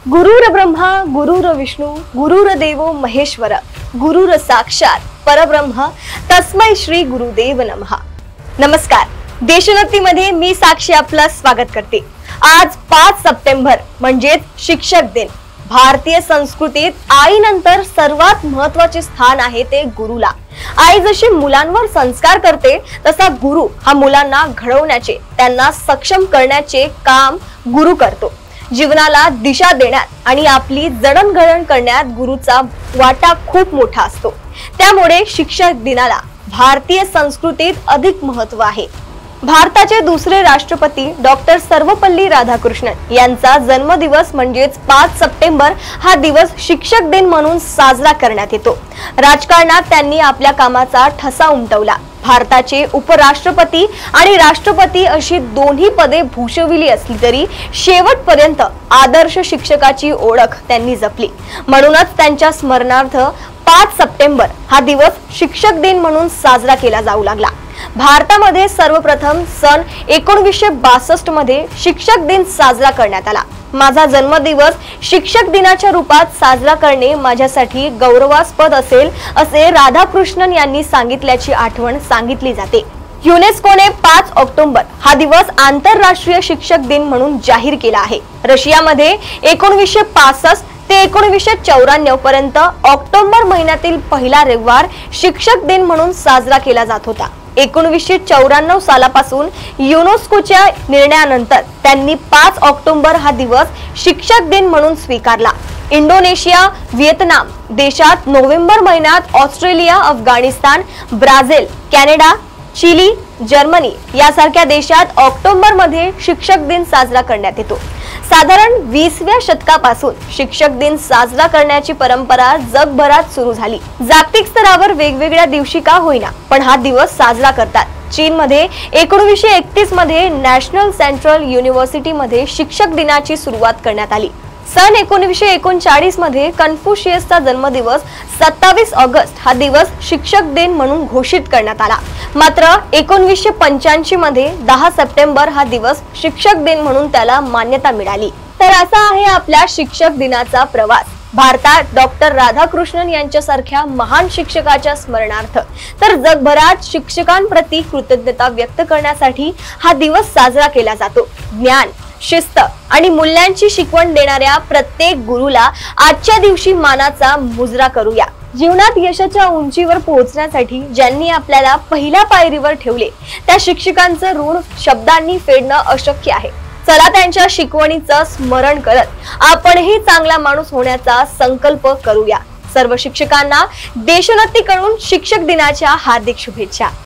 गुरुर ब्रह्मा गुरुर विष्णू गुरुर देवो महेश्वर गुरुर साक्षात परब्रह्म तस्मै श्री गुरुदेव नमः। नमस्कार, देशोन्नतीमध्ये मी साक्षी आपलं स्वागत करते। आज 5 सप्टेंबर म्हणजेच शिक्षक दिन। भारतीय संस्कृतीत आईनंतर सर्वात महत्त्वाचे स्थान आहे ते गुरुला। आई जशी मुलांवर संस्कार करते तसा गुरु हा मुलांना घडवण्याचे, त्यांना सक्षम करण्याचे काम गुरु करतो। जीवनाला दिशा देण्यात आणि आपली जडणघडण करण्यात गुरुचा वाटा खूप मोठा असतो। त्यामुळे शिक्षक दिनाला भारतीय संस्कृतीत अधिक महत्त्व आहे। भारताचे दुसरे राष्ट्रपती डॉक्टर सर्वपल्ली राधाकृष्णन यांचा जन्मदिवस म्हणजेच 5 सप्टेंबर हा दिवस शिक्षक दिन म्हणून साजरा करण्यात येतो। राजकारणात त्यांनी आपल्या कामाचा ठसा उमटवला। भारताचे उपराष्ट्रपती आणि राष्ट्रपती अशी दोन्ही पदे भूषविली असली तरी शेवटपर्यंत आदर्श शिक्षकाची ओळख त्यांनी जपली। म्हणूनच त्यांच्या स्मरणार्थ 5 सप्टेंबर हा दिवस शिक्षक दिन म्हणून साजरा केला जाऊ लागला। भारतामध्ये सर्वप्रथम सन 1962 मध्ये शिक्षक दिन साजरा करण्यात आला। माझा जन्मदिवस शिक्षक दिनाच्या रूपात साजरा करणे माझ्यासाठी गौरवास्पद असेल असे राधाकृष्णन यांनी सांगितल्याची आठवण सांगितली जाते। युनेस्कोने 5 ऑक्टोबर हा दिवस आंतरराष्ट्रीय शिक्षक दिन म्हणून जाहीर केला आहे। रशियामध्ये 1965 ते 1994 पर्यंत ऑक्टोबर महिन्यातील पहिला रविवार शिक्षक दिन म्हणून साजरा केला जात होता। 1994 सालापासून युनेस्कोच्या निर्णयानंतर त्यांनी 5 ऑक्टोबर हा दिवस शिक्षक दिन म्हणून स्वीकारला। इंडोनेशिया, व्हिएतनाम देशात नोव्हेंबर महिन्यात, Australia, Afghanistan, Brazil, Canada, Chile, Germany यासारख्या देशात ऑक्टोबर मध्ये शिक्षक दिन साजरा करण्यात येतो। साधारण 20व्या शतकापासून शिक्षक दिन साजरा करण्याची परंपरा जगभरात सुरू झाली। जागतिक स्तरावर वेगवेगळ्या दिवशी का होईना पण हा दिवस साजरा करतात। चीनमध्ये 1931 मध्ये नॅशनल सेंट्रल युनिव्हर्सिटी मध्ये शिक्षक दिनाची सुरुवात करण्यात आली। सन 1939 मध्ये कन्फ्युशियसचा जन्मदिवस 27 ऑगस्ट हा दिवस शिक्षक दिन म्हणून घोषित करण्यात आला। मात्र 1985 मध्ये 10 सप्टेंबर हा दिवस शिक्षक दिन म्हणून त्याला मान्यता मिळाली। तर असा आहे आपल्या शिक्षक दिनाचा प्रवास। भारतात डॉक्टर राधाकृष्णन यांच्यासारख्या महान शिक्षकाच्या स्मरणार्थ तर जगभरात शिक्षकांप्रती कृतज्ञता व्यक्त करण्यासाठी हा दिवस साजरा केला जातो। ज्ञान, शिस्त आणि मूल्यांची शिकवण देणाऱ्या प्रत्येक गुरुला आजच्या दिवशी मानाचा मुजरा करूया। जीवनात यशाच्या उंचीवर पोहोचण्यासाठी ज्यांनी आपल्याला पहिल्या पायरीवर ठेवले त्या शिक्षकांचं ऋण शब्दांनी फेडणं अशक्य आहे। चला त्यांच्या शिकवणीचं स्मरण करत आपणही चांगला माणूस होण्याचा संकल्प करूया। सर्व शिक्षकांना देशोन्नतीकडून शिक्षक दिनाच्या हार्दिक शुभेच्छा।